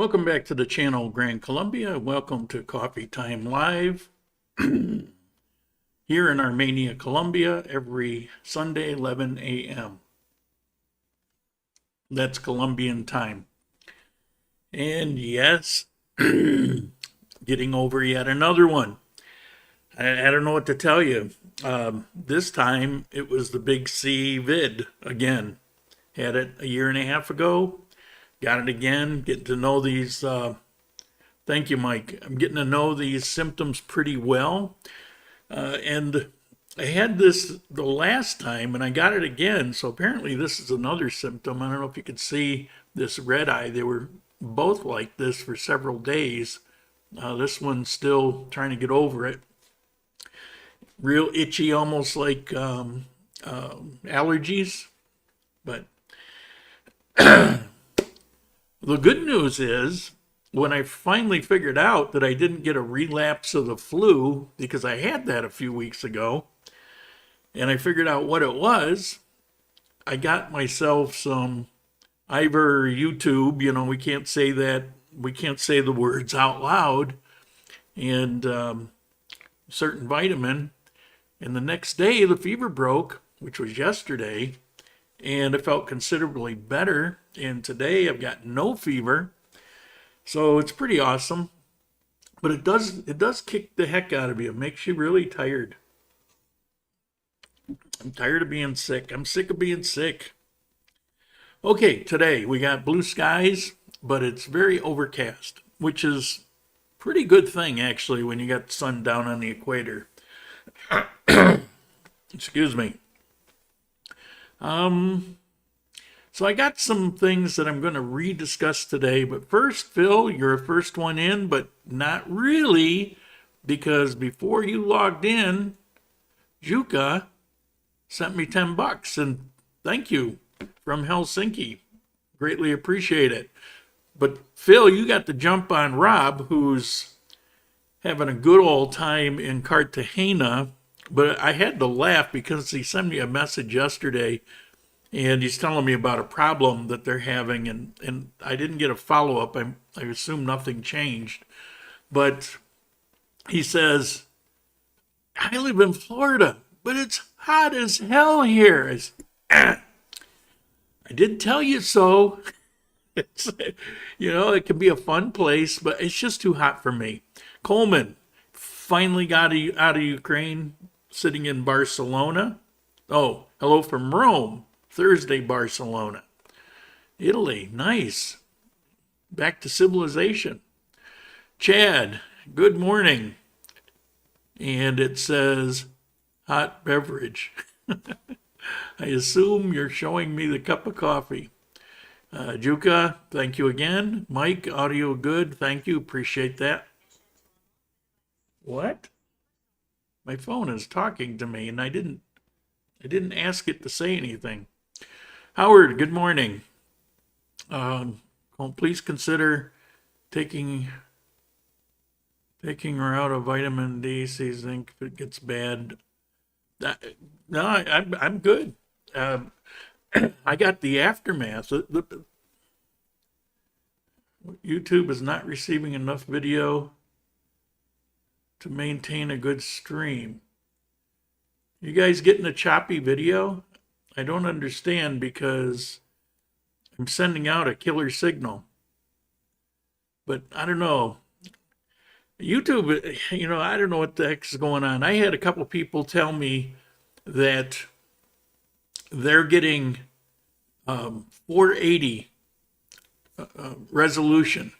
Welcome back to the channel, Grand Colombia. Welcome to Coffee Time Live here in Armenia, Colombia, every Sunday, 11 a.m. That's Colombian time. And yes, getting over yet another one. I don't know what to tell you. This time it was the Big C vid again. Had it a year and a half ago. Got it again. Getting to know these. Thank you, Mike. I'm getting to know these symptoms pretty well. And I had this the last time and I got it again. So apparently this is another symptom. I don't know if you could see this red eye. They were both like this for several days. This one's still trying to get over it. Real itchy, almost like allergies. But the good news is, when I finally figured out that I didn't get a relapse of the flu, because I had that a few weeks ago, and I figured out what it was, I got myself some either YouTube, we can't say that, we can't say the words out loud, and certain vitamin, and the next day the fever broke, which was yesterday, and it felt considerably better. And today I've got no fever, so it's pretty awesome. But it does kick the heck out of you. It makes you really tired. I'm tired of being sick. I'm sick of being sick. Okay, today we got blue skies, but it's very overcast, which is a pretty good thing actually when you got the sun down on the equator. Excuse me. So I got some things that I'm going to rediscuss today, but first, Phil, you're a first one in, but not really, because before you logged in, Juka sent me $10, and thank you, from Helsinki. Greatly appreciate it. But Phil, you got the jump on Rob, who's having a good old time in Cartagena. But I had to laugh because he sent me a message yesterday and he's telling me about a problem that they're having, and I didn't get a follow-up. I assume nothing changed. But he says, I live in Florida, but it's hot as hell here. I did tell you so. It's, it can be a fun place, but it's just too hot for me. Coleman finally got out of Ukraine, sitting in Barcelona. Oh, hello from Rome. Thursday, Barcelona. Italy, nice. Back to civilization. Chad, good morning. And it says, hot beverage. I assume you're showing me the cup of coffee. Juka, thank you again. Mike, audio good. Thank you. Appreciate that. What? My phone is talking to me, and I didn't ask it to say anything. Howard, good morning. Please consider taking her out of vitamin D, C, zinc if it gets bad. No, I'm good. I got the aftermath. YouTube is not receiving enough video to maintain a good stream. You guys getting a choppy video? I don't understand because I'm sending out a killer signal. But I don't know. YouTube, I don't know what the heck is going on. I had a couple people tell me that they're getting 480 resolution.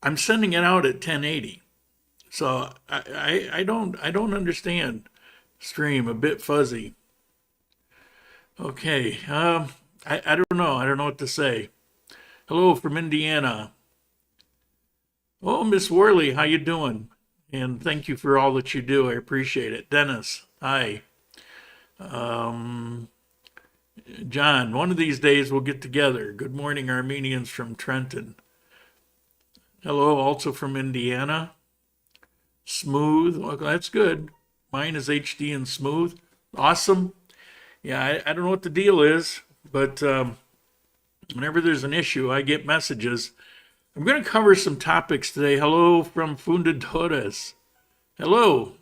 I'm sending it out at 1080. So I don't understand. Stream a bit fuzzy. Okay, I don't know. I don't know what to say. Hello from Indiana. Oh, Miss Worley, how you doing? And thank you for all that you do. I appreciate it. Dennis, hi. John, one of these days we'll get together. Good morning, Armenians from Trenton. Hello, also from Indiana. Smooth. Well, that's good. Mine is HD and smooth. Awesome. Yeah, I don't know what the deal is, but whenever there's an issue, I get messages. I'm going to cover some topics today. Hello from Fundadores. Hello.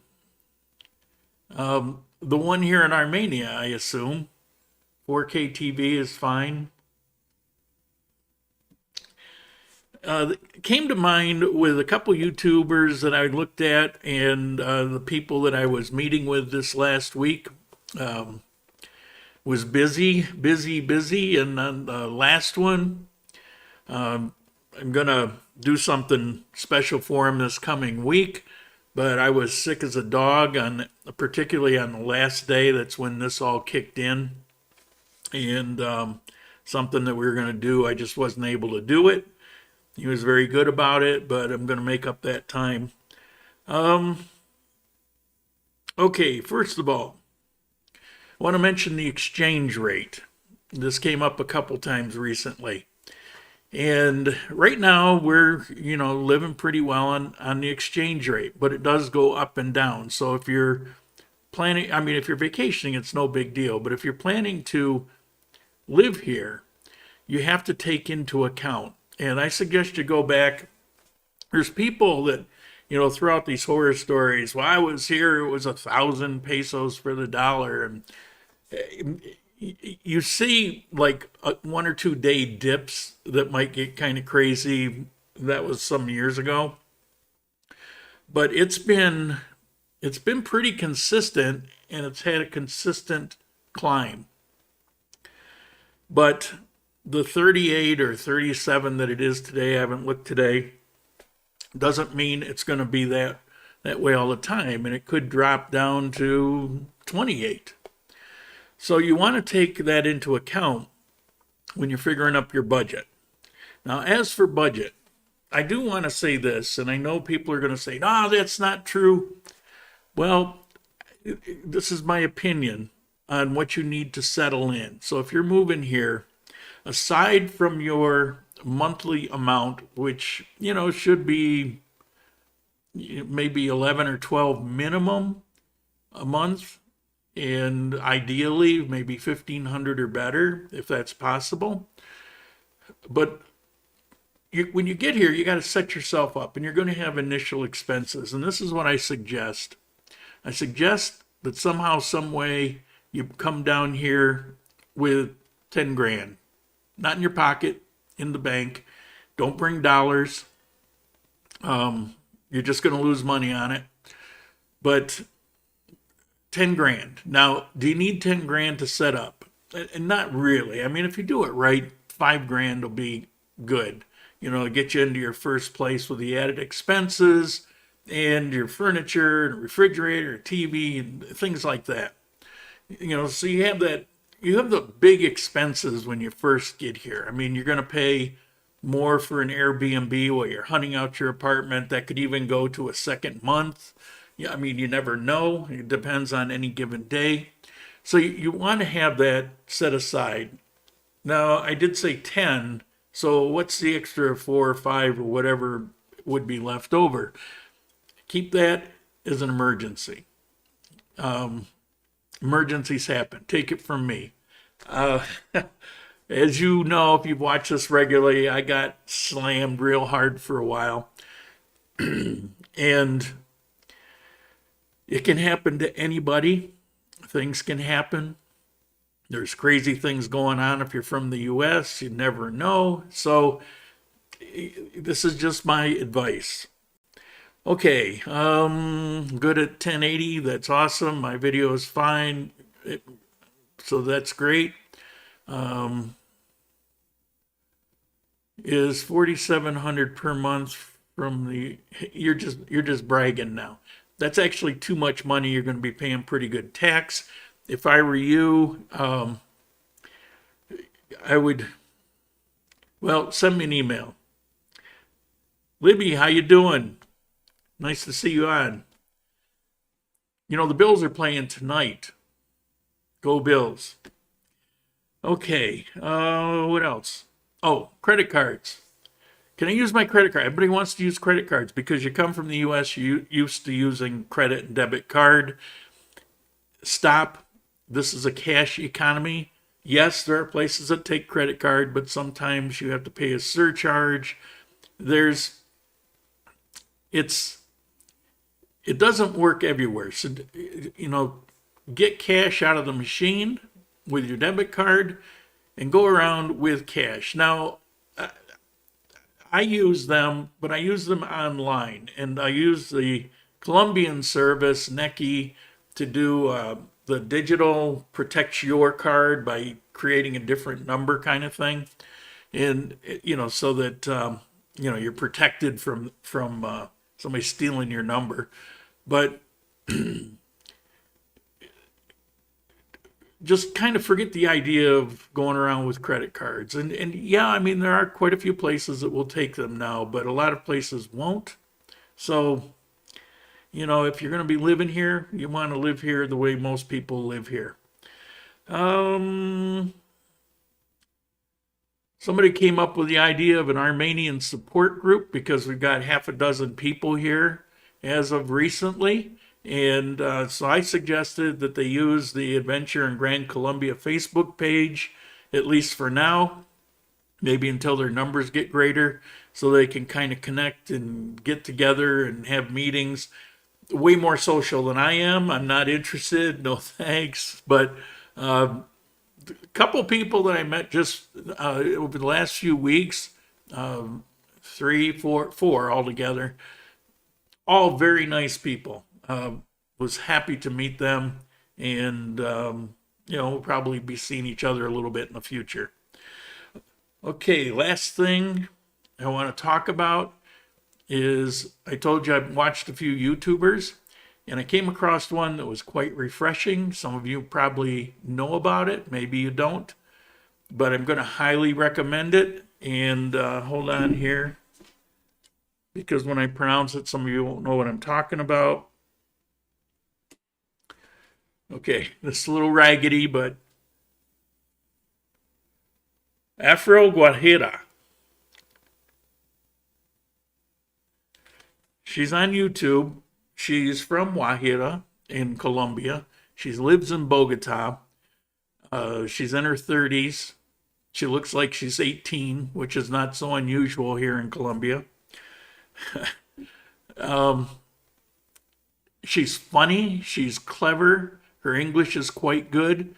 The one here in Armenia, I assume. 4K TV is fine. Came to mind with a couple YouTubers that I looked at and the people that I was meeting with this last week. Was busy. And on the last one, I'm going to do something special for him this coming week. But I was sick as a dog, particularly on the last day. That's when this all kicked in. And something that we were going to do, I just wasn't able to do it. He was very good about it, but I'm going to make up that time. Okay, first of all, I want to mention the exchange rate. This came up a couple times recently. And right now we're, living pretty well on the exchange rate, but it does go up and down. So if you're planning, if you're vacationing, it's no big deal. But if you're planning to live here, you have to take into account. And I suggest you go back. There's people that, throughout these horror stories, well, I was here, it was 1,000 pesos for the dollar. And you see like 1 or 2 day dips that might get kind of crazy. That was some years ago, but it's been pretty consistent, and it's had a consistent climb. But the 38 or 37 that it is today, I haven't looked today, doesn't mean it's going to be that way all the time, and it could drop down to 28. So you want to take that into account when you're figuring up your budget. Now, as for budget, I do want to say this, and I know people are going to say, no, that's not true. Well, this is my opinion on what you need to settle in. So if you're moving here, aside from your monthly amount, which, should be maybe 11 or 12 minimum a month, and ideally maybe 1,500 or better if that's possible. But when you get here, you got to set yourself up, and you're going to have initial expenses. And this is what I suggest. I suggest that somehow, some way, you come down here with 10 grand, not in your pocket, in the bank. Don't bring dollars. You're just going to lose money on it. But 10 grand. Now, do you need 10 grand to set up? And not really. If you do it right, 5 grand will be good. Get you into your first place with the added expenses and your furniture, and refrigerator, TV, and things like that. So you have the big expenses when you first get here. You're going to pay more for an Airbnb while you're hunting out your apartment. That could even go to a second month. Yeah, you never know. It depends on any given day. So you want to have that set aside. Now, I did say 10, so what's the extra 4 or 5 or whatever would be left over? Keep that as an emergency. Emergencies happen. Take it from me. As you know, if you've watched this regularly, I got slammed real hard for a while. And it can happen to anybody. Things can happen. There's crazy things going on if you're from the U.S. You never know. So this is just my advice. Okay, good at 1080. That's awesome. My video is fine. So that's great. Is 4,700 per month from the? You're just bragging now. That's actually too much money. You're going to be paying pretty good tax. If I were you, I would, send me an email. Libby, how you doing? Nice to see you on. The Bills are playing tonight. Go Bills. Okay, what else? Oh, credit cards. Can I use my credit card? Everybody wants to use credit cards because you come from the U.S., you're used to using credit and debit card. Stop. This is a cash economy. Yes, there are places that take credit card, but sometimes you have to pay a surcharge. there's it doesn't work everywhere. So, get cash out of the machine with your debit card and go around with cash. Now, I use them, but I use them online, and I use the Colombian service, Nequi, to do the digital protects your card by creating a different number kind of thing. And, so that, you're protected from somebody stealing your number. But just kind of forget the idea of going around with credit cards. And yeah, I mean, there are quite a few places that will take them now, but a lot of places won't. So, if you're going to be living here, you want to live here the way most people live here. Somebody came up with the idea of an Armenian support group because we've got half a dozen people here as of recently. And so I suggested that they use the Adventure in Grand Colombia Facebook page, at least for now, maybe until their numbers get greater, so they can kind of connect and get together and have meetings. Way more social than I am. I'm not interested. No thanks. But a couple people that I met just over the last few weeks, four altogether, all very nice people. Was happy to meet them, and we'll probably be seeing each other a little bit in the future. Okay, last thing I want to talk about is I told you I watched a few YouTubers, and I came across one that was quite refreshing. Some of you probably know about it, maybe you don't, but I'm going to highly recommend it. And hold on here, because when I pronounce it, some of you won't know what I'm talking about. Okay, this is a little raggedy, but Afro Guajira. She's on YouTube. She's from Guajira in Colombia. She lives in Bogota. She's in her 30s. She looks like she's 18, which is not so unusual here in Colombia. She's funny. She's clever. Her English is quite good.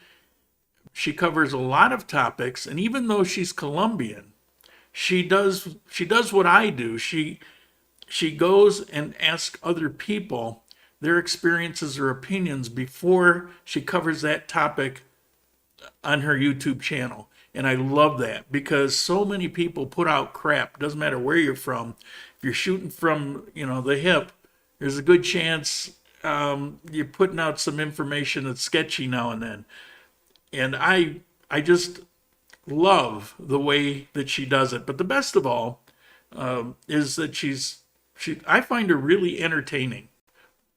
She covers a lot of topics, and even though she's Colombian, she does what I do. She goes and asks other people their experiences or opinions before she covers that topic on her YouTube channel. And I love that, because so many people put out crap. Doesn't matter where you're from. If you're shooting from, the hip, there's a good chance you're putting out some information that's sketchy now and then. And I just love the way that she does it. But the best of all is that I find her really entertaining.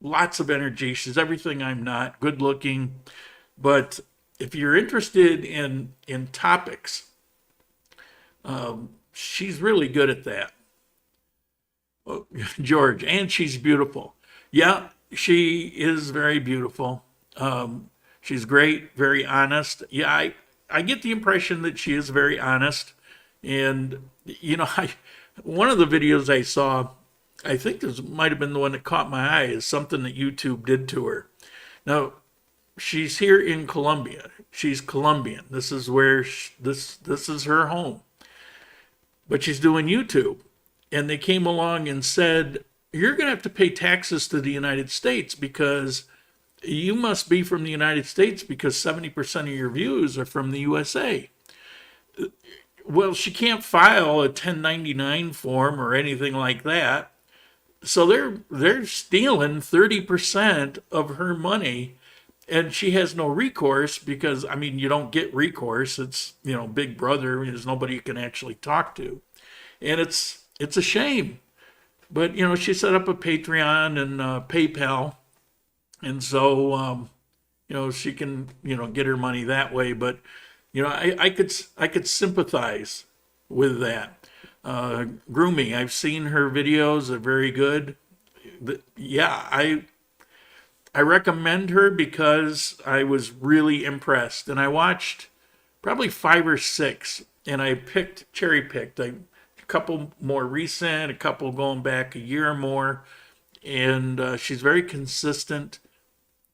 Lots of energy. She's everything I'm not. Good looking. But if you're interested in topics, she's really good at that. Oh, George, and she's beautiful. Yeah, she is very beautiful. She's great, very honest. Yeah, I get the impression that she is very honest. And, one of the videos I saw, I think this might have been the one that caught my eye, is something that YouTube did to her. Now, she's here in Colombia. She's Colombian. This is where this is her home. But she's doing YouTube. And they came along and said, you're going to have to pay taxes to the United States because you must be from the United States, because 70% of your views are from the USA. Well, she can't file a 1099 form or anything like that. So they're stealing 30% of her money, and she has no recourse because, you don't get recourse. It's, Big Brother. There's nobody you can actually talk to. And it's a shame. But, she set up a Patreon and PayPal. And so, she can, get her money that way. But, I could sympathize with that. Grooming, I've seen her videos. They're very good. Yeah, I recommend her because I was really impressed. And I watched probably 5 or 6. And I cherry picked. I a couple more recent, a couple going back a year or more, and she's very consistent,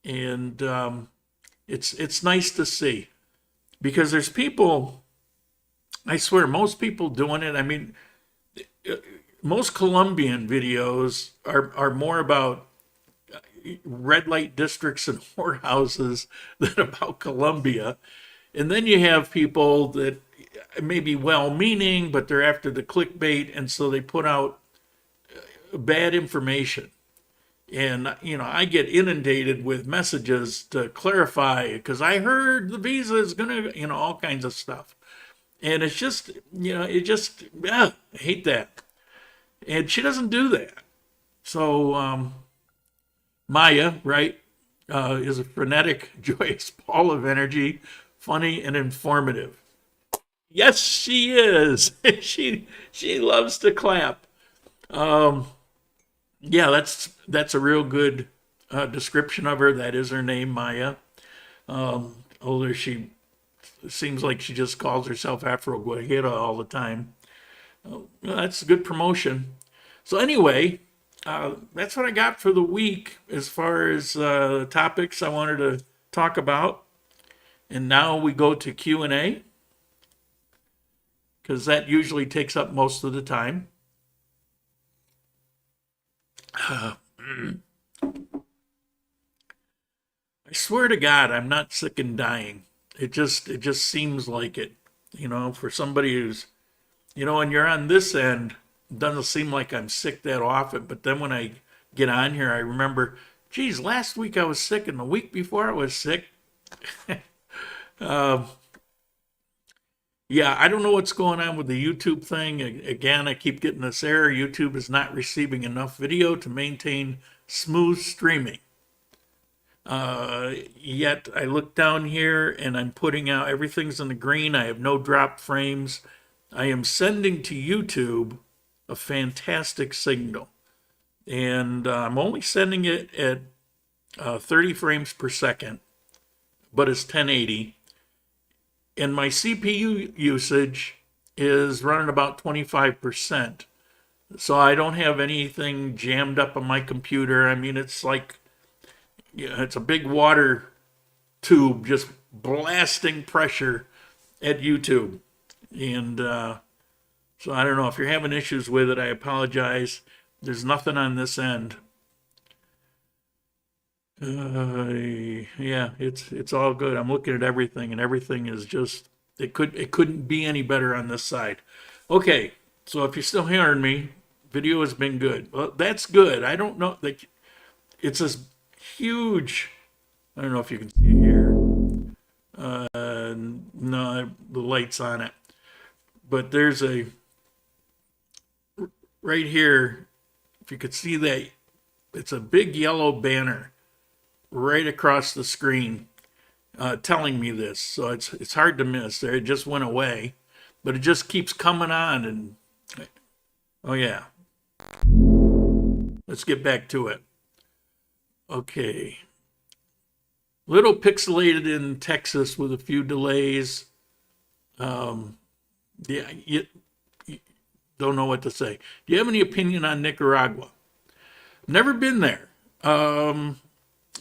and it's nice to see because there's people. I swear, most people doing it. I mean, most Colombian videos are more about red light districts and whorehouses than about Colombia. And then you have people that may be well-meaning, but they're after the clickbait, and so they put out bad information. And, you know, I get inundated with messages to clarify because I heard the visa is going to, you know, all kinds of stuff. And it's just, you know, I hate that. And she doesn't do that. So, Maya, right, is a frenetic, joyous ball of energy, funny and informative. Yes, she is. she loves to clap. Yeah, that's a real good description of her. That is her name, Maya. Although she seems like she just calls herself Afro Guajira all the time. That's a good promotion. So anyway, that's what I got for the week as far as topics I wanted to talk about. And now we go to Q&A because that usually takes up most of the time. I swear to God, I'm not sick and dying. It just seems like it, you know, for somebody who's, you know, and you're on this end, it doesn't seem like I'm sick that often. But then when I get on here, I remember, geez, last week I was sick and the week before I was sick. Yeah, I don't know what's going on with the YouTube thing. Again, I keep getting this error. YouTube is not receiving enough video to maintain smooth streaming. Yet I look down here and I'm putting out, everything's in the green. I have no drop frames. I am sending to YouTube a fantastic signal. And I'm only sending it at 30 frames per second, but it's 1080. And my CPU usage is running about 25%. So I don't have anything jammed up on my computer. I mean, it's like, yeah, it's a big water tube just blasting pressure at YouTube. And so I don't know if you're having issues with it. I apologize. There's nothing on this end. Yeah, it's all good. I'm looking at everything, and everything is just it couldn't be any better on this side. Okay, so if you're still hearing me, video has been good. Well, that's good. I don't know that it's this huge. I don't know if you can see here. No, the light's on it, but there's a right here. If you could see that, it's a big yellow banner right across the screen telling me this. So it's hard to miss there. It just went away, but it just keeps coming on. And oh yeah, let's get back to it. Okay, little pixelated in Texas with a few delays. Yeah, you don't know what to say. Do you have any opinion on Nicaragua? Never been there.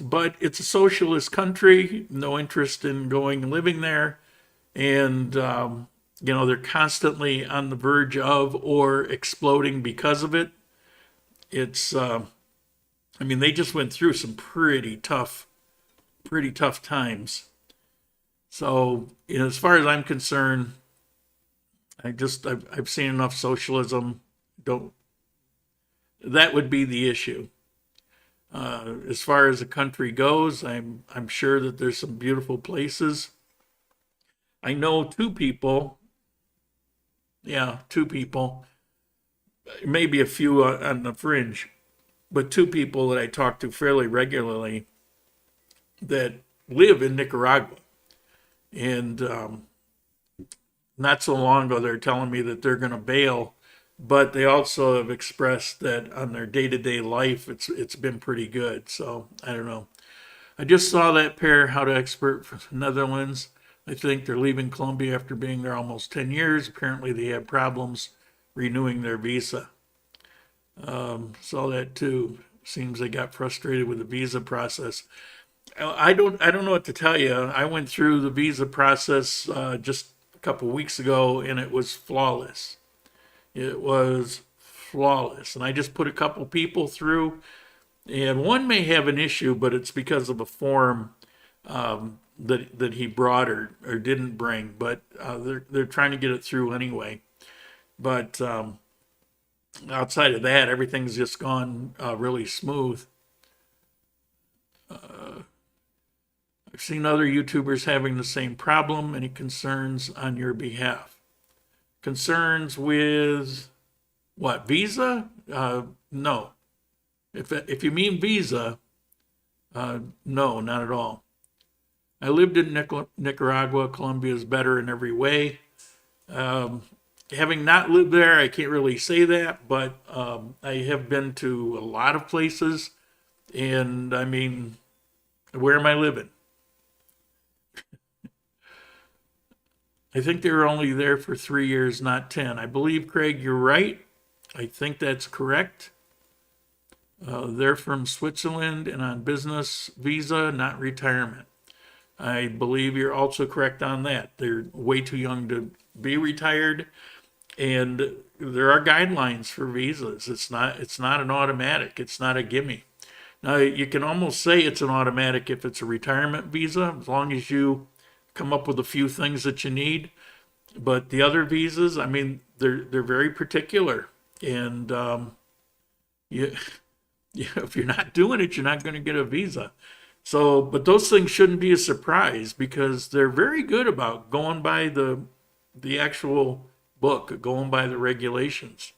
But it's a socialist country, no interest in going and living there. And, you know, they're constantly on the verge of or exploding because of it. It's, I mean, they just went through some pretty tough times. So, you know, as far as I'm concerned, I've seen enough socialism. That would be the issue. As far as the country goes, I'm sure that there's some beautiful places. I know two people, maybe a few on the fringe, but two people that I talk to fairly regularly that live in Nicaragua. And not so long ago, they're telling me that they're going to bail, but they also have expressed that on their day-to-day life, it's been pretty good. So I don't know. I just saw that pair, How to Expert from the Netherlands. I think they're leaving Colombia after being there almost 10 years. Apparently they had problems renewing their visa. Saw that too. Seems they got frustrated with the visa process. I don't know what to tell you. I went through the visa process just a couple weeks ago, and it was flawless. It was flawless. And I just put a couple people through, and one may have an issue, but it's because of a form that he brought or didn't bring. But they're trying to get it through anyway. But outside of that, everything's just gone really smooth. I've seen other YouTubers having the same problem. Any concerns on your behalf? Concerns with what? Visa? No. If you mean visa, no, not at all. I lived in Nicaragua. Colombia is better in every way. Having not lived there, I can't really say that, but I have been to a lot of places, and I mean, where am I living? I think they were only there for 3 years, not 10. I believe, Craig, you're right. I think that's correct. They're from Switzerland and on business visa, not retirement. I believe you're also correct on that. They're way too young to be retired, and there are guidelines for visas. It's not an automatic. It's not a gimme. Now, you can almost say it's an automatic if it's a retirement visa, as long as you come up with a few things that you need. But the other visas, I mean, they're very particular, and if you're not doing it, you're not going to get a visa. So, but those things shouldn't be a surprise because they're very good about going by the actual book, going by the regulations.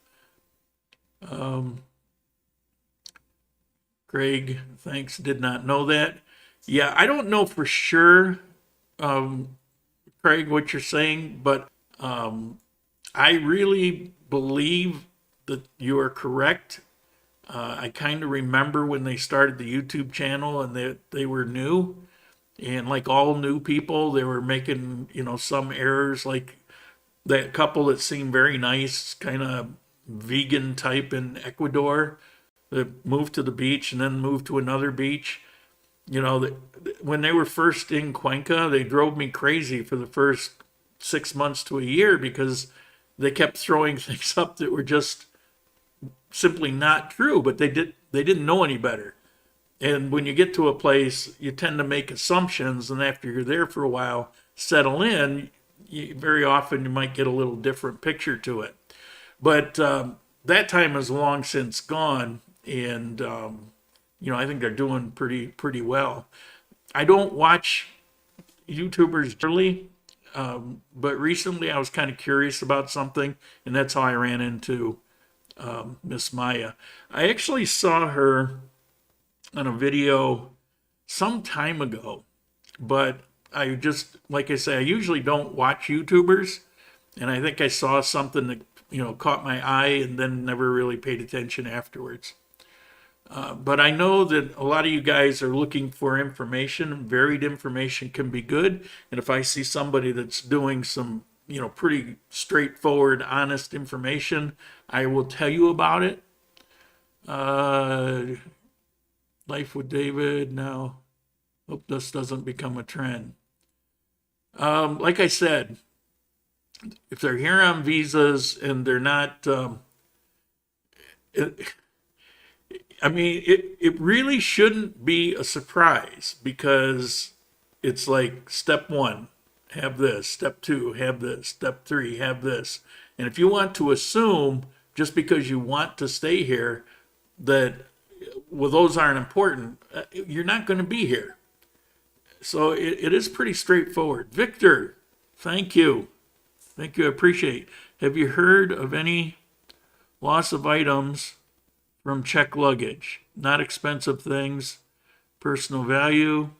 Craig, thanks. Did not know that. Yeah, I don't know for sure, Craig, what you're saying, but I really believe that you are correct. I kind of remember when they started the YouTube channel and they were new, and like all new people, they were making, some errors, like that couple that seemed very nice, kind of vegan type in Ecuador, that moved to the beach and then moved to another beach. When they were first in Cuenca, they drove me crazy for the first 6 months to a year because they kept throwing things up that were just simply not true, but they didn't know any better. And when you get to a place, you tend to make assumptions, and after you're there for a while, settle in, very often you might get a little different picture to it. But that time is long since gone, and I think they're doing pretty well. I don't watch YouTubers generally, but recently I was kind of curious about something, and that's how I ran into Miss Maya. I actually saw her on a video some time ago, but I just, like I say, I usually don't watch YouTubers, and I think I saw something that caught my eye and then never really paid attention afterwards. But I know that a lot of you guys are looking for information. Varied information can be good. And if I see somebody that's doing some, pretty straightforward, honest information, I will tell you about it. Life with David. Now, hope this doesn't become a trend. Like I said, if they're here on visas and they're not, it really shouldn't be a surprise because it's like step one, have this, step two, have this, step three, have this. And if you want to assume just because you want to stay here that, well, those aren't important, you're not going to be here. So it is pretty straightforward. Victor, thank you. Thank you, I appreciate. Have you heard of any loss of items from checked luggage? Not expensive things, personal value.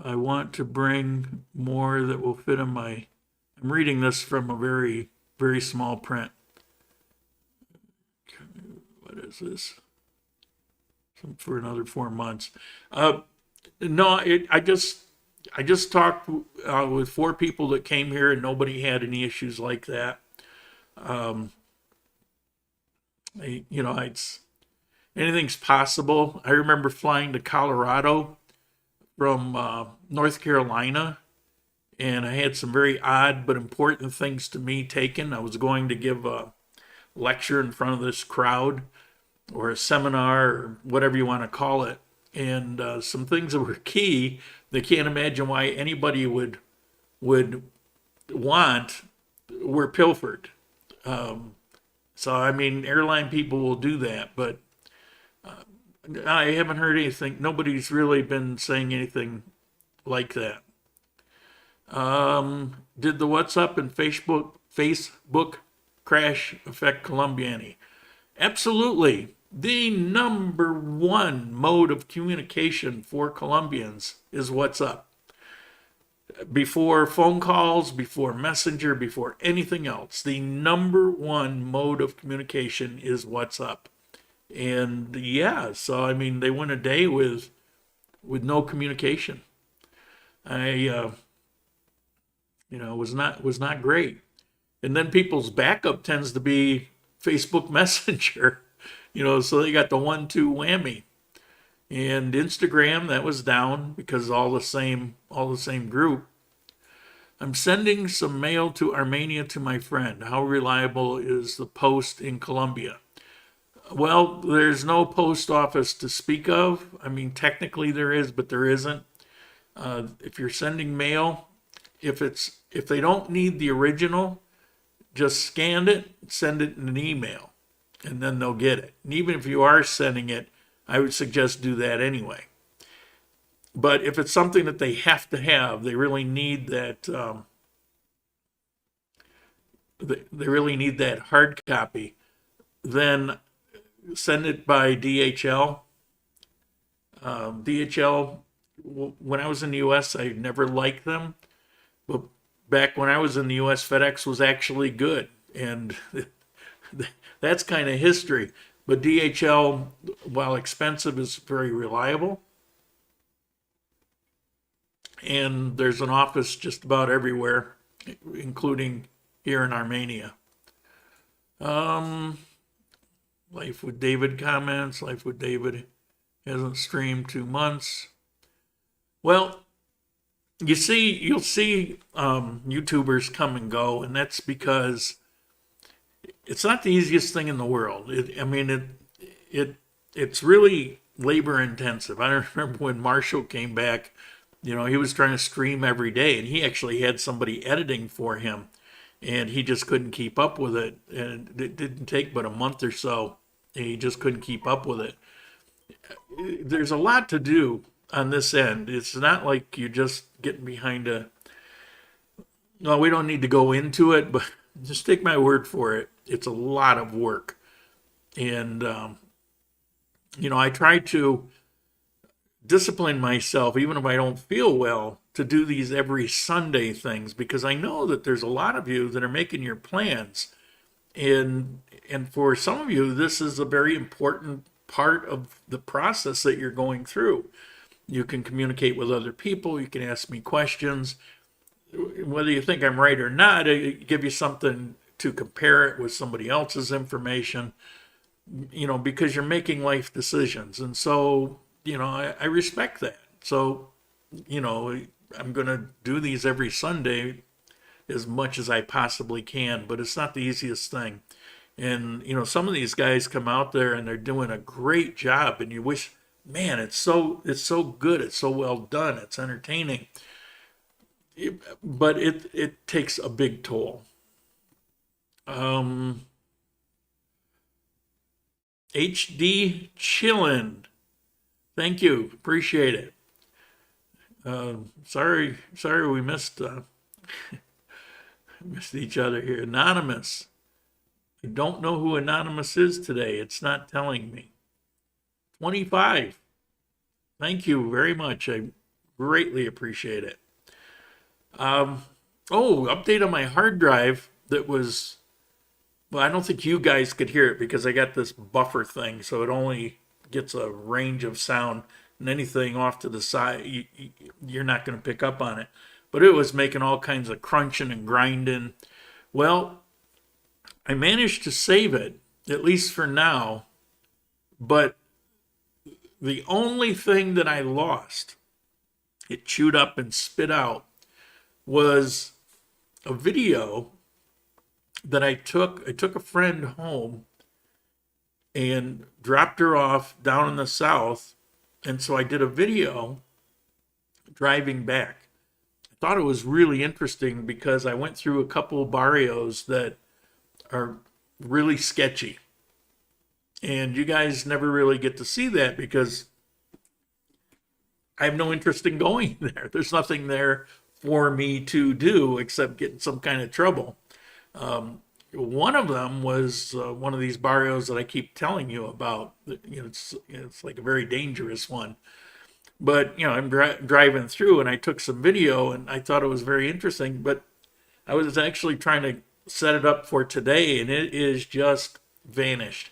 I want to bring more that will fit in my... I'm reading this from a very, very small print. What is this? For another 4 months. No, I just talked with 4 people that came here and nobody had any issues like that. It's anything's possible. I remember flying to Colorado from North Carolina, and I had some very odd but important things to me taken. I was going to give a lecture in front of this crowd, or a seminar, or whatever you want to call it, and some things that were key. They can't imagine why anybody would want were pilfered. So I mean, airline people will do that, but I haven't heard anything. Nobody's really been saying anything like that. Did the WhatsApp and Facebook crash affect Colombia any? Absolutely. The number one mode of communication for Colombians is WhatsApp. Before phone calls, before Messenger, before anything else, the number one mode of communication is WhatsApp. And yeah, so I mean, they went a day with no communication. Was not great. And then people's backup tends to be Facebook Messenger, so they got the 1-2 whammy. And Instagram, that was down because all the same group. I'm sending some mail to Armenia to my friend. How reliable is the post in Colombia? Well, there's no post office to speak of. I mean, technically there is, but there isn't. If you're sending mail, if they don't need the original, just scan it, send it in an email, and then they'll get it. And even if you are sending it, I would suggest do that anyway. But if it's something that they have to have, they really need that. They really need that hard copy. Then send it by DHL. DHL. When I was in the U.S., I never liked them, but back when I was in the U.S., FedEx was actually good, and that's kind of history. But DHL, while expensive, is very reliable. And there's an office just about everywhere, including here in Armenia. Life with David comments. Life with David hasn't streamed 2 months. Well, you'll see YouTubers come and go, and that's because it's not the easiest thing in the world. It's really labor intensive. I remember when Marshall came back, he was trying to stream every day, and he actually had somebody editing for him, and he just couldn't keep up with it. And it didn't take but a month or so, and he just couldn't keep up with it. There's a lot to do on this end. It's not like you're just getting behind no, we don't need to go into it, but just take my word for it. It's a lot of work. And, I try to discipline myself, even if I don't feel well, to do these every Sunday things, because I know that there's a lot of you that are making your plans. And for some of you, this is a very important part of the process that you're going through. You can communicate with other people. You can ask me questions. Whether you think I'm right or not, I give you something to compare it with somebody else's information, because you're making life decisions. And so, I respect that. So, I'm going to do these every Sunday as much as I possibly can, but it's not the easiest thing. And, some of these guys come out there and they're doing a great job, and you wish, man, it's so good. It's so well done. It's entertaining. But it takes a big toll. Hdchillin, thank you, appreciate it. Sorry we missed each other here. Anonymous, I don't know who Anonymous is today. It's not telling me. 25, thank you very much. I greatly appreciate it. Update on my hard drive that was, well, I don't think you guys could hear it because I got this buffer thing, so it only gets a range of sound, and anything off to the side, you're not going to pick up on it. But it was making all kinds of crunching and grinding. Well, I managed to save it, at least for now, but the only thing that I lost, it chewed up and spit out, was a video that I took. I took a friend home and dropped her off down in the south. And so I did a video driving back. I thought it was really interesting because I went through a couple barrios that are really sketchy. And you guys never really get to see that because I have no interest in going there. There's nothing there for me to do except get in some kind of trouble. One of them was one of these barrios that I keep telling you about. It's like a very dangerous one. But, I'm driving through and I took some video and I thought it was very interesting. But I was actually trying to set it up for today and it is just vanished.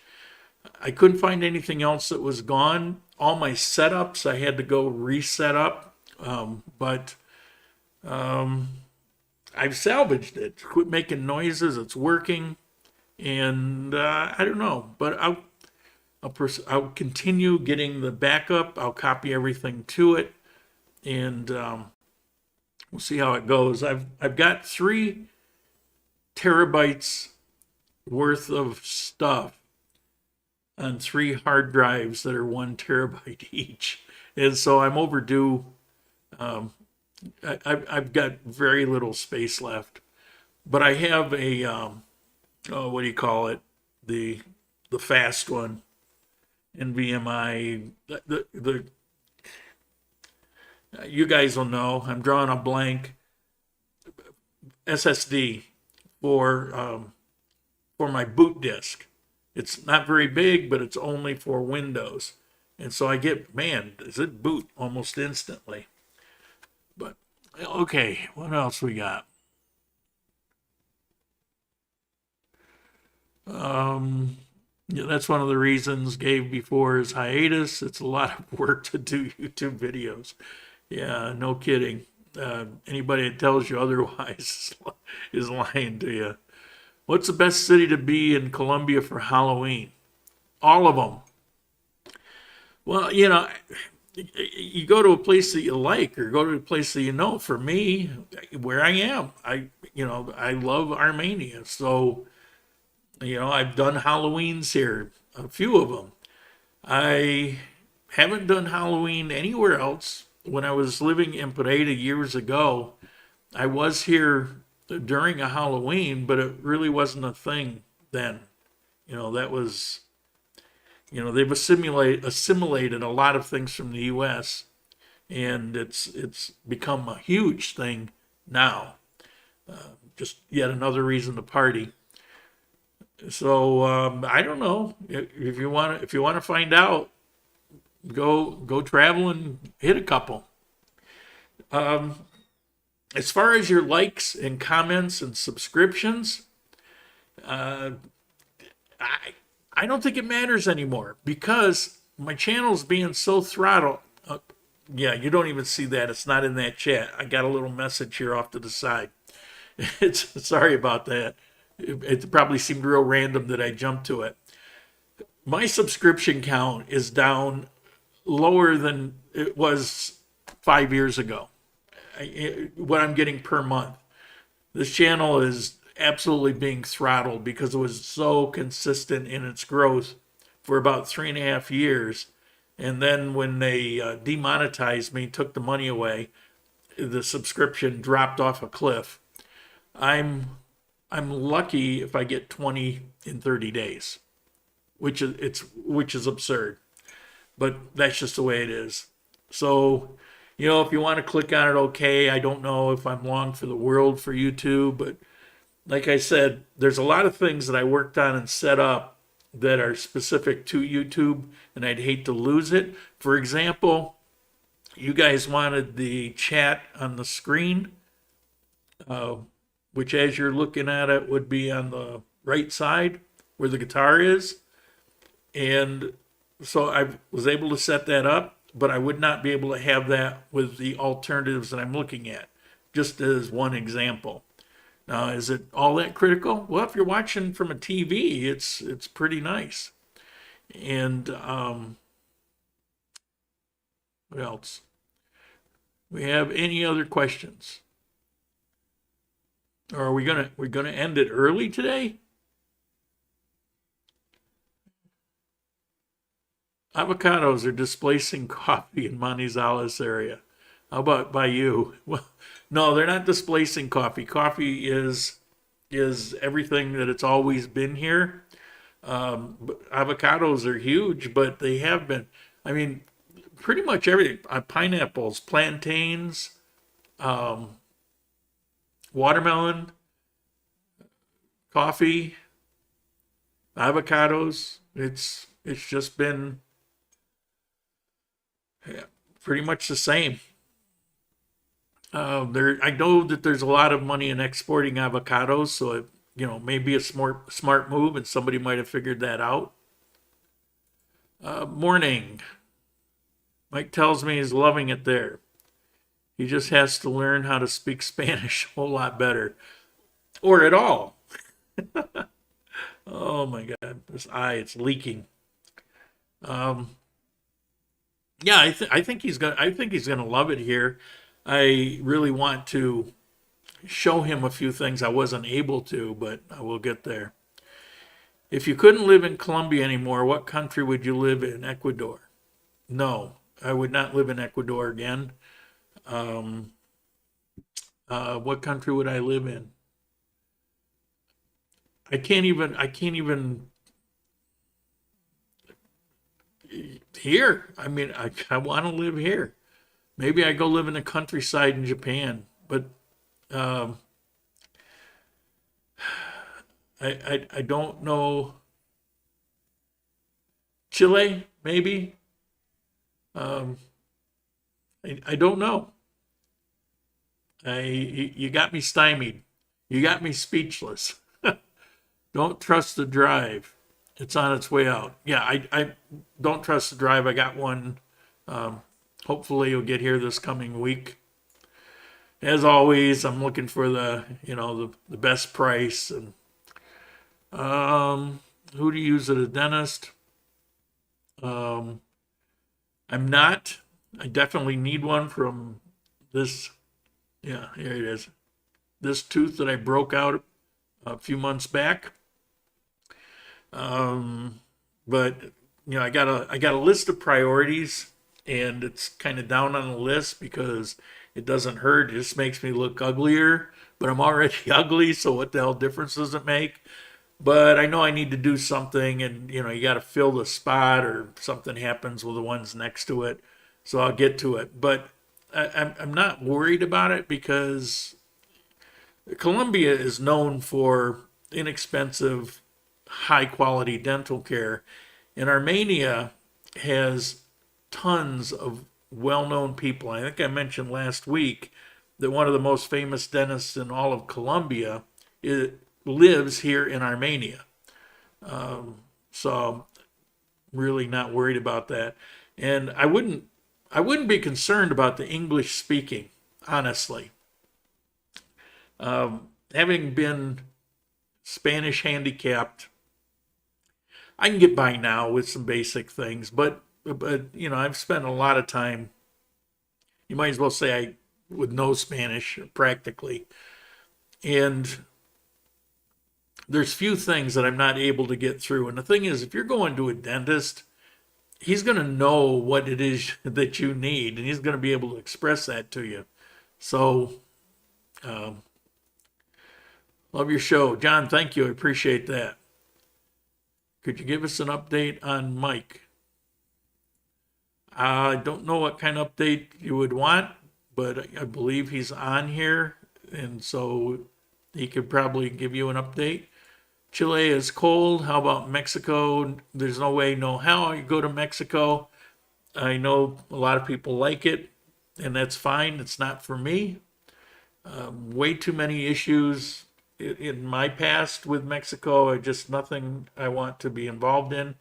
I couldn't find anything else that was gone. All my setups I had to go reset up. But I've salvaged it. Quit making noises. It's working. And I don't know. But I'll continue getting the backup. I'll copy everything to it. And we'll see how it goes. I've got 3 terabytes worth of stuff on 3 hard drives that are 1 terabyte each. And so I'm overdue. I've got very little space left. But I have a, what do you call it? The fast one. NVMe. You guys will know. I'm drawing a blank. SSD for my boot disk. It's not very big, but it's only for Windows. And so I get, man, does it boot almost instantly. But, okay, what else we got? Yeah, that's one of the reasons Gabe before his hiatus. It's a lot of work to do YouTube videos. Yeah, no kidding. Anybody that tells you otherwise is lying to you. What's the best city to be in Colombia for Halloween? All of them. Well, you go to a place that you like or go to a place that you know. For me, where I am, I love Armenia. So, I've done Halloweens here, a few of them. I haven't done Halloween anywhere else. When I was living in Pereira years ago, I was here during a Halloween, but it really wasn't a thing then. That was, they've assimilated a lot of things from the U.S. and it's become a huge thing now. Just yet another reason to party. So I don't know if you want to find out, go travel and hit a couple. As far as your likes and comments and subscriptions, I don't think it matters anymore because my channel's being so throttled. Yeah, you don't even see that. It's not in that chat. I got a little message here off to the side. Sorry about that. It probably seemed real random that I jumped to it. My subscription count is down lower than it was 5 years ago. What I'm getting per month. This channel is absolutely being throttled because it was so consistent in its growth for about 3.5 years. And then when they demonetized me, took the money away, the subscription dropped off a cliff. I'm lucky if I get 20 in 30 days, which is absurd, but that's just the way it is. So, if you want to click on it, okay. I don't know if I'm long for the world for YouTube, but like I said, there's a lot of things that I worked on and set up that are specific to YouTube, and I'd hate to lose it. For example, you guys wanted the chat on the screen, which as you're looking at it would be on the right side where the guitar is. And so I was able to set that up, but I would not be able to have that with the alternatives that I'm looking at, just as one example. Is it all that critical? Well, if you're watching from a TV, it's pretty nice. And what else? We have any other questions? Or are we're gonna end it early today? Avocados are displacing coffee in Manizales area. How about by you? Well, no, they're not displacing coffee. Coffee is everything that it's always been here. Avocados are huge, but they have been. I mean, pretty much everything. Pineapples, plantains, watermelon, coffee, avocados. It's just been, yeah, pretty much the same. I know that there's a lot of money in exporting avocados, so it, maybe a smart move, and somebody might have figured that out. Morning. Mike tells me he's loving it there. He just has to learn how to speak Spanish a whole lot better, or at all. Oh my God, this eye, it's leaking. Yeah, I think he's gonna love it here. I really want to show him a few things I wasn't able to, but I will get there. If you couldn't live in Colombia anymore, what country would you live in? Ecuador. No, I would not live in Ecuador again. What country would I live in? I can't even here. I mean, I want to live here. Maybe I go live in the countryside in Japan, but um, I don't know. Chile, maybe. Um, I don't know. You got me stymied. You got me speechless. Don't trust the drive. It's on its way out. Yeah, I don't trust the drive. I got one. Hopefully you'll get here this coming week. As always, I'm looking for the best price. And who do you use at a dentist? I'm not. I definitely need one from this. Yeah, here it is. This tooth that I broke out a few months back. But I got a list of priorities, and it's kind of down on the list because it doesn't hurt. It just makes me look uglier, but I'm already ugly, so what the hell difference does it make? But I know I need to do something, and you got to fill the spot, or something happens with the ones next to it. So I'll get to it. But I'm not worried about it because Colombia is known for inexpensive, high quality dental care, and Armenia has tons of well known people. I think I mentioned last week that one of the most famous dentists in all of Colombia lives here in Armenia. So really not worried about that. And I wouldn't be concerned about the English speaking, honestly. Having been Spanish handicapped, I can get by now with some basic things, but I've spent a lot of time. You might as well say I would know Spanish practically, and there's few things that I'm not able to get through. And the thing is, if you're going to a dentist, he's going to know what it is that you need, and he's going to be able to express that to you. So, love your show, John. Thank you. I appreciate that. Could you give us an update on Mike? I don't know what kind of update you would want, but I believe he's on here, and so he could probably give you an update. Chile is cold. How about Mexico? There's no way, no how I go to Mexico. I know a lot of people like it, and that's fine. It's not for me. Way too many issues in my past with Mexico. Just nothing I want to be involved in.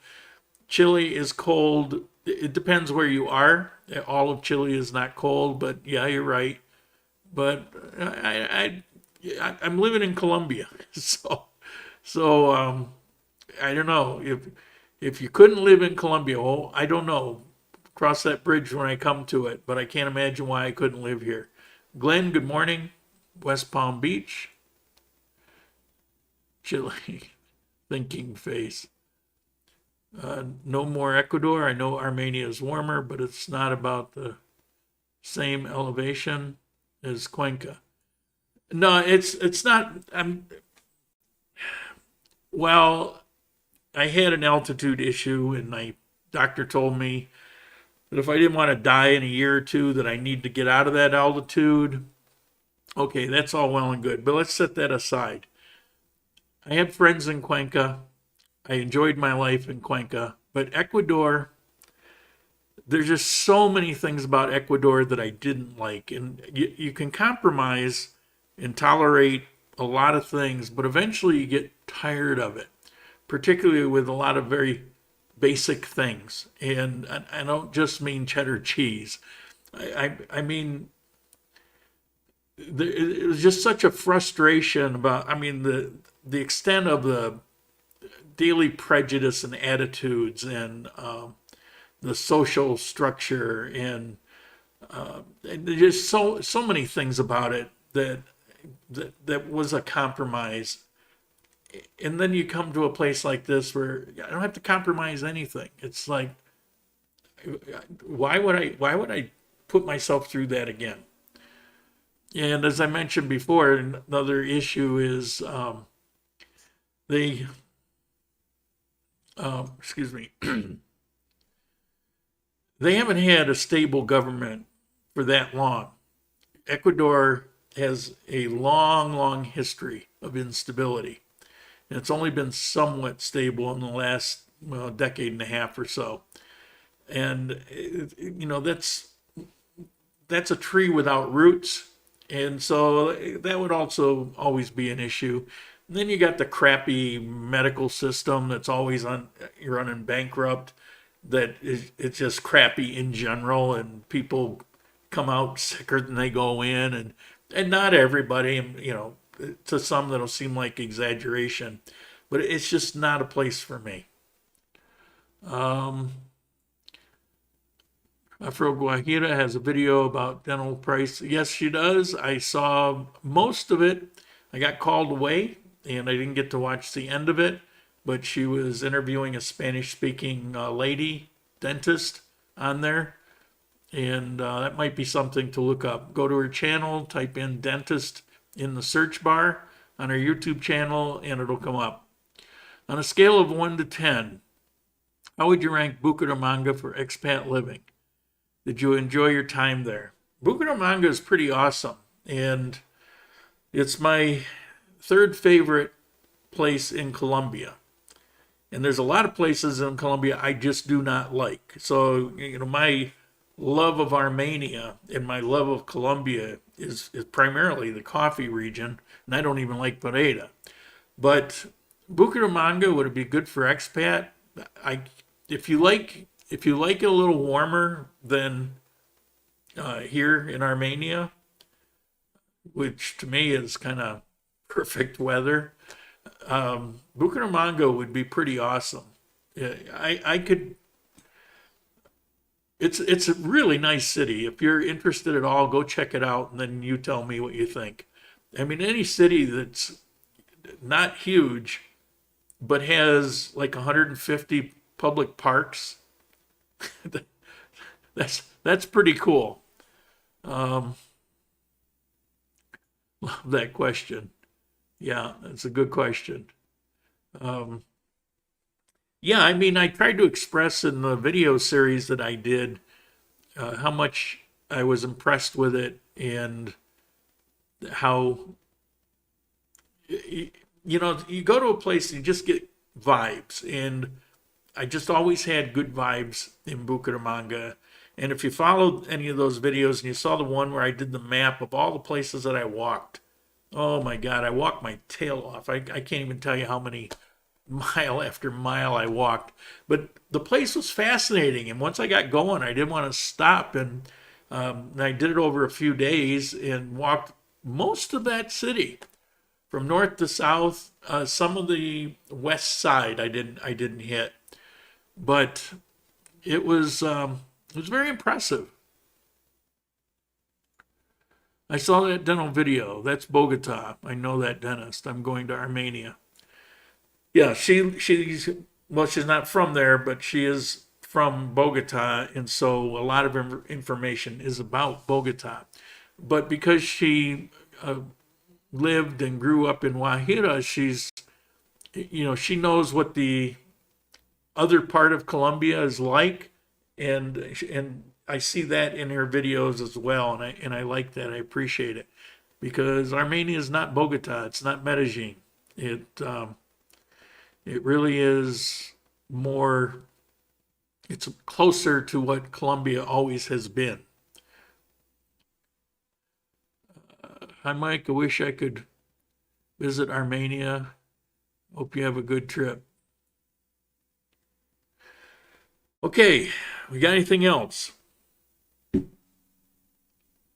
Chile is cold. It depends where you are. All of Chile is not cold, but yeah, you're right. But I'm living in Colombia, so I don't know if you couldn't live in Colombia. Well, I don't know. Cross that bridge when I come to it, but I can't imagine why I couldn't live here. Glenn, good morning. West Palm Beach. Chile, thinking face. No more Ecuador. I know Armenia is warmer, but it's not about the same elevation as Cuenca. No, it's not. Well, I had an altitude issue, and my doctor told me that if I didn't want to die in a year or two, that I need to get out of that altitude. Okay, that's all well and good, but let's set that aside. I have friends in Cuenca. I enjoyed my life in Cuenca, but Ecuador, there's just so many things about Ecuador that I didn't like. And you can compromise and tolerate a lot of things, but eventually you get tired of it, particularly with a lot of very basic things. And I don't just mean cheddar cheese. I mean, it was just such a frustration about, I mean, the extent of the daily prejudice and attitudes and the social structure and there's just so many things about it that was a compromise. And then you come to a place like this where I don't have to compromise anything. It's like, why would I put myself through that again? And as I mentioned before, another issue is they, excuse me, they haven't had a stable government for that long. Ecuador has a long, long history of instability. And it's only been somewhat stable in the last, well, decade and a half or so. And, you know, that's a tree without roots. And so that would also always be an issue. And then you got the crappy medical system that's always running bankrupt, that it's just crappy in general, and people come out sicker than they go in, and not everybody, you know, to some that'll seem like exaggeration, but it's just not a place for me. Afro Guajira has a video about dental price. Yes, she does. I saw most of it. I got called away and I didn't get to watch the end of it, but she was interviewing a Spanish-speaking lady dentist on there, and that might be something to look up. Go to her channel, type in dentist in the search bar on her YouTube channel, and it'll come up. On a scale of 1 to 10, how would you rank Bucaramanga for expat living? Did you enjoy your time there? Bucaramanga is pretty awesome, and it's my third favorite place in Colombia. And there's a lot of places in Colombia I just do not like. So, you know, my love of Armenia and my love of Colombia is primarily the coffee region, and I don't even like Pareda. But Bucaramanga, would it be good for expat? If you like it a little warmer than here in Armenia, which to me is kind of perfect weather, Bucaramanga would be pretty awesome. I could. It's a really nice city. If you're interested at all, go check it out, and then you tell me what you think. I mean, any city that's not huge, but has like 150 public parks, that's pretty cool. Love that question. Yeah, that's a good question. Yeah, I mean, I tried to express in the video series that I did how much I was impressed with it, and how, you know, you go to a place and you just get vibes. And I just always had good vibes in Bucaramanga. And if you followed any of those videos and you saw the one where I did the map of all the places that I walked, oh my God, I walked my tail off. I can't even tell you how many mile after mile I walked. But the place was fascinating. And once I got going, I didn't want to stop. And I did it over a few days and walked most of that city. from north to south. Some of the west side I didn't hit, but it was very impressive. I saw that dental video. That's Bogota. I know that dentist. I'm going to Armenia. Yeah, she's well, she's not from there, but she is from Bogota, and so a lot of information is about Bogota. But because she lived and grew up in Guajira, she knows what the other part of Colombia is like, and I see that in her videos as well, and I like that. I appreciate it because Armenia is not Bogota. It's not Medellin. It really is more. It's closer to what Colombia always has been. Hi, Mike. I wish I could visit Armenia. Hope you have a good trip. Okay, we got anything else? I'm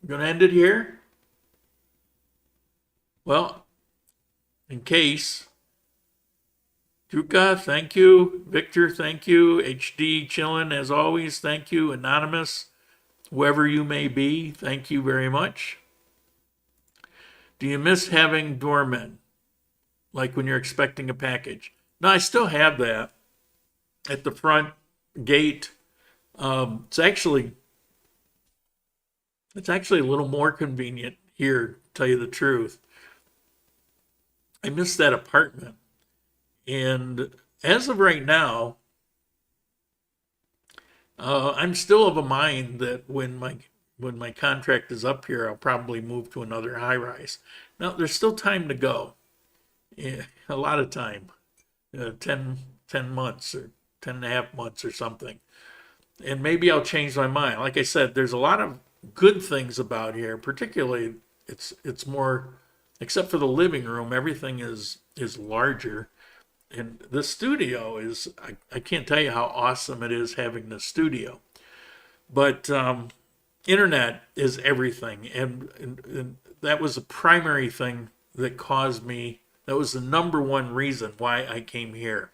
going to end it here. Well, in case, Juka, thank you. Victor, thank you. Hdchillin, as always, thank you. Anonymous, whoever you may be, thank you very much. Do you miss having doormen, like when you're expecting a package? No, I still have that at the front gate. It's actually a little more convenient here, to tell you the truth. I miss that apartment. And as of right now, I'm still of a mind that when my contract is up here, I'll probably move to another high rise. Now, there's still time to go. Yeah, a lot of time, 10 months or 10 and a half months or something. And maybe I'll change my mind. Like I said, there's a lot of good things about here, particularly it's more, except for the living room, everything is larger. And the studio is, I can't tell you how awesome it is having the studio. But internet is everything. And that was the primary thing that caused me, that was the number one reason why I came here.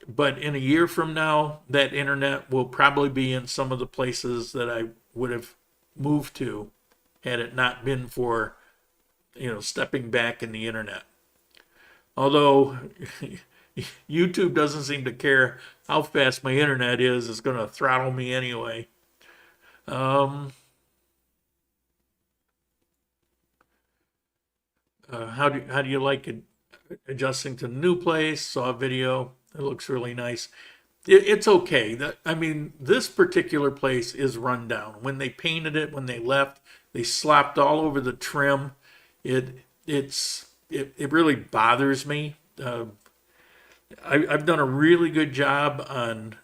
But in a year from now, that internet will probably be in some of the places that I would have moved to had it not been for, stepping back in the internet. Although YouTube doesn't seem to care how fast my internet is, it's going to throttle me anyway. How do you like it, adjusting to the new place? Saw a video. It looks really nice. It's okay. This particular place is run down. When they painted it, when they left, they slopped all over the trim. It really bothers me. I've done a really good job on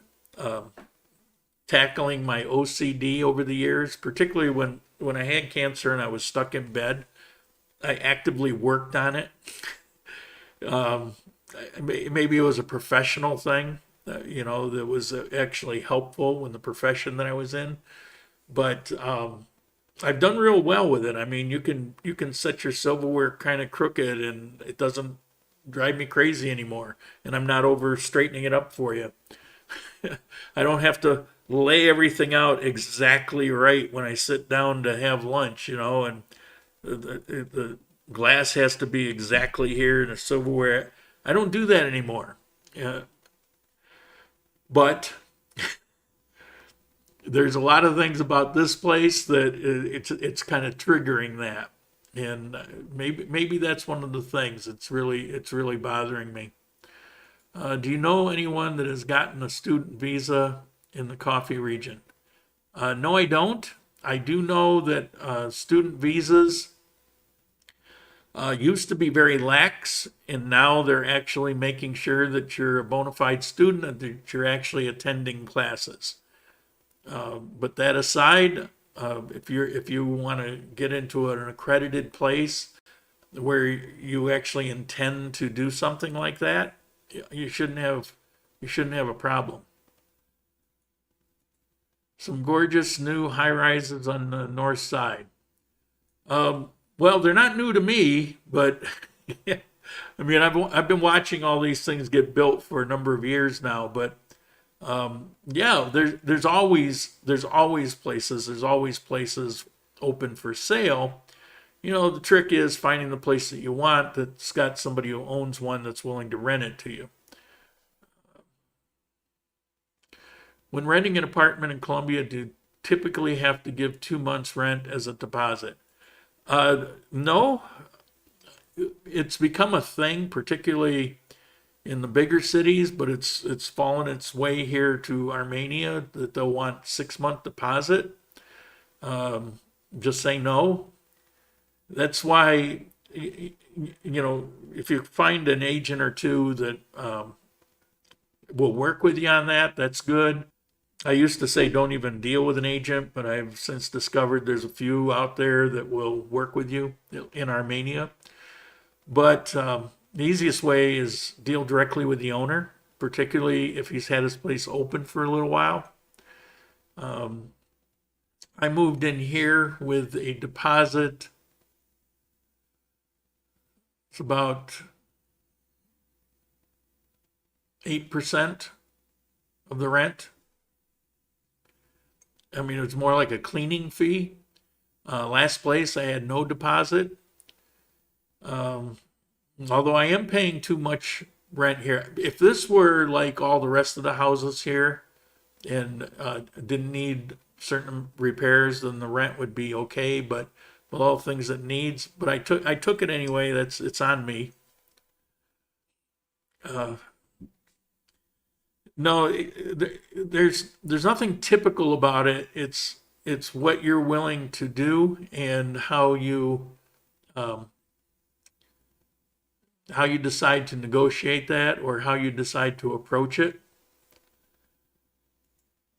tackling my OCD over the years, particularly when I had cancer and I was stuck in bed. I actively worked on it. Maybe it was a professional thing, that was actually helpful in the profession that I was in. But I've done real well with it. You can set your silverware kind of crooked and it doesn't drive me crazy anymore. And I'm not over straightening it up for you. I don't have to lay everything out exactly right when I sit down to have lunch, and the glass has to be exactly here and the silverware. I don't do that anymore. But there's a lot of things about this place that it's kind of triggering that, and maybe that's one of the things. It's really bothering me. Do you know anyone that has gotten a student visa in the coffee region? No, I don't. I do know that student visas used to be very lax, and now they're actually making sure that you're a bona fide student and that you're actually attending classes. But that aside, if you want to get into an accredited place where you actually intend to do something like that, you shouldn't have a problem. Some gorgeous new high rises on the north side. Well, they're not new to me, but I mean, I've been watching all these things get built for a number of years now. But yeah, there's always places open for sale. The trick is finding the place that you want that's got somebody who owns one that's willing to rent it to you. When renting an apartment in Colombia, do you typically have to give 2 months rent as a deposit? No, it's become a thing, particularly in the bigger cities, but it's fallen its way here to Armenia that they'll want 6 month deposit. Just say no. That's why, if you find an agent or two that will work with you on that, that's good. I used to say don't even deal with an agent, but I've since discovered there's a few out there that will work with you in Armenia. But the easiest way is deal directly with the owner, particularly if he's had his place open for a little while. I moved in here with a deposit. It's about 8% of the rent. I mean, it's more like a cleaning fee. Last place I had no deposit. Although I am paying too much rent here. If this were like all the rest of the houses here and didn't need certain repairs, then the rent would be okay. But with all the things it needs, but I took it anyway. It's on me. Uh, no, there's nothing typical about it. It's what you're willing to do and um, how you decide to negotiate that or how you decide to approach it.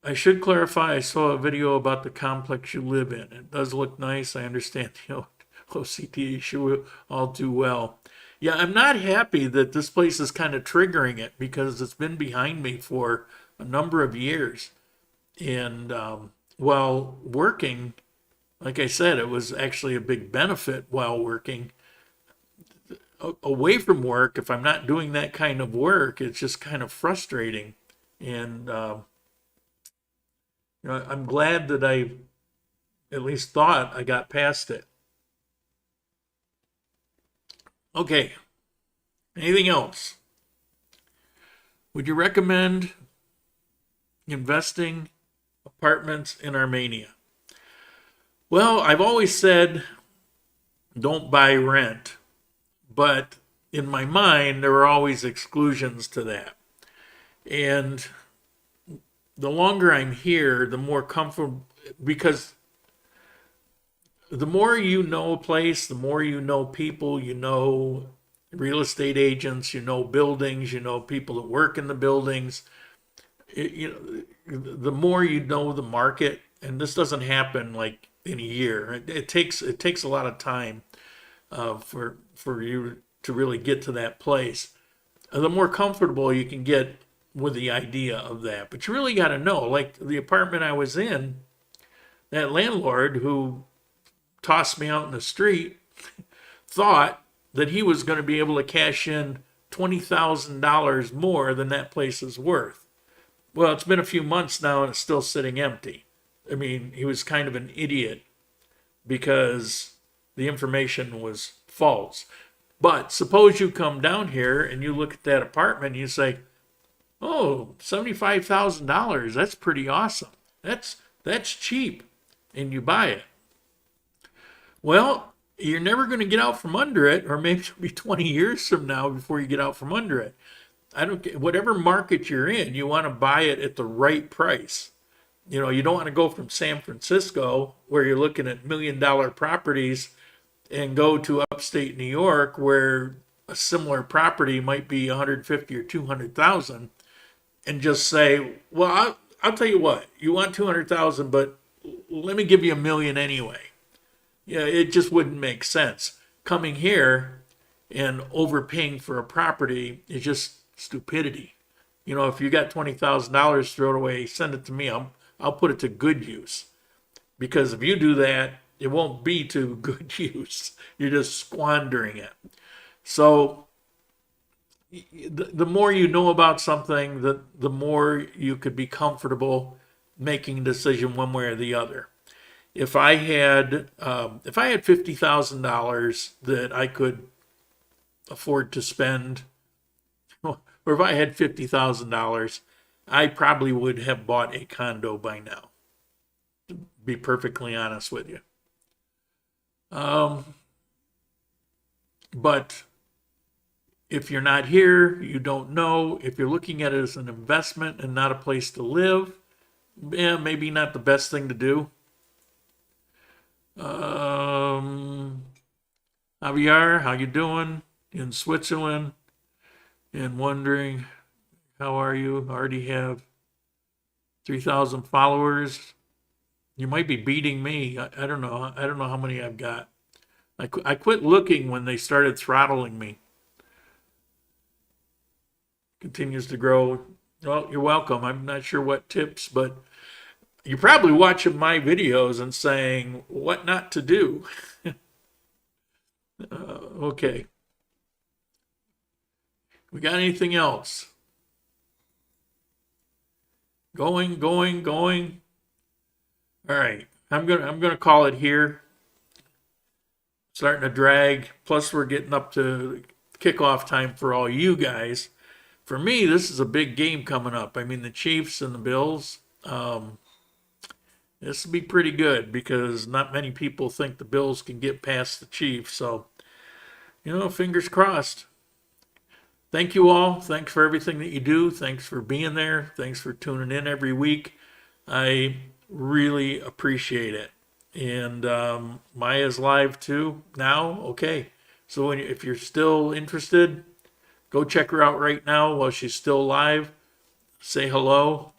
I should clarify, I saw a video about the complex you live in. It does look nice. I understand the OCT issue all too well. Yeah, I'm not happy that this place is kind of triggering it because it's been behind me for a number of years. And while working, like I said, it was actually a big benefit while working. Away from work, if I'm not doing that kind of work, it's just kind of frustrating. And I'm glad that I at least thought I got past it. Okay, anything else? Would you recommend investing apartments in Armenia? Well, I've always said don't buy rent, but in my mind, there are always exclusions to that. And the longer I'm here, the more comfortable, because the more you know a place, the more you know people, you know real estate agents, you know buildings, you know people that work in the buildings. The more you know the market, and this doesn't happen like in a year. It takes a lot of time for you to really get to that place. The more comfortable you can get with the idea of that, but you really got to know. Like the apartment I was in, that landlord who tossed me out in the street thought that he was going to be able to cash in $20,000 more than that place is worth. Well, it's been a few months now and it's still sitting empty. I mean, he was kind of an idiot because the information was false. But suppose you come down here and you look at that apartment and you say, oh, $75,000, that's pretty awesome. That's cheap. And you buy it. Well, you're never going to get out from under it, or maybe it'll be 20 years from now before you get out from under it. I don't care, whatever market you're in, you want to buy it at the right price. You don't want to go from San Francisco, where you're looking at $1 million properties, and go to upstate New York, where a similar property might be 150 or 200,000, and just say, well, I'll tell you what, you want 200,000, but let me give you $1 million anyway. Yeah, it just wouldn't make sense. Coming here and overpaying for a property is just stupidity. If you got $20,000 thrown away, send it to me. I'll put it to good use. Because if you do that, it won't be to good use. You're just squandering it. So the more you know about something, the more you could be comfortable making a decision one way or the other. If I had $50,000 that I could afford to spend, or if I had $50,000, I probably would have bought a condo by now. To be perfectly honest with you. But if you're not here, you don't know. If you're looking at it as an investment and not a place to live, yeah, maybe not the best thing to do. Javier, how you doing in Switzerland? And wondering, how are you? Already have 3,000 followers. You might be beating me. I don't know. I don't know how many I've got. I quit looking when they started throttling me. Continues to grow. Well, you're welcome. I'm not sure what tips, but you're probably watching my videos and saying what not to do. Okay. We got anything else? Going. All right. I'm gonna call it here. Starting to drag. Plus, we're getting up to kickoff time for all you guys. For me, this is a big game coming up. I mean, the Chiefs and the Bills. This will be pretty good because not many people think the Bills can get past the Chiefs. So, fingers crossed. Thank you all. Thanks for everything that you do. Thanks for being there. Thanks for tuning in every week. I really appreciate it. And Maya's live too now. Okay. So if you're still interested, go check her out right now while she's still live. Say hello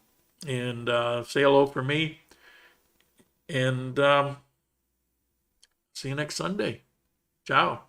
and say hello for me. And see you next Sunday. Ciao.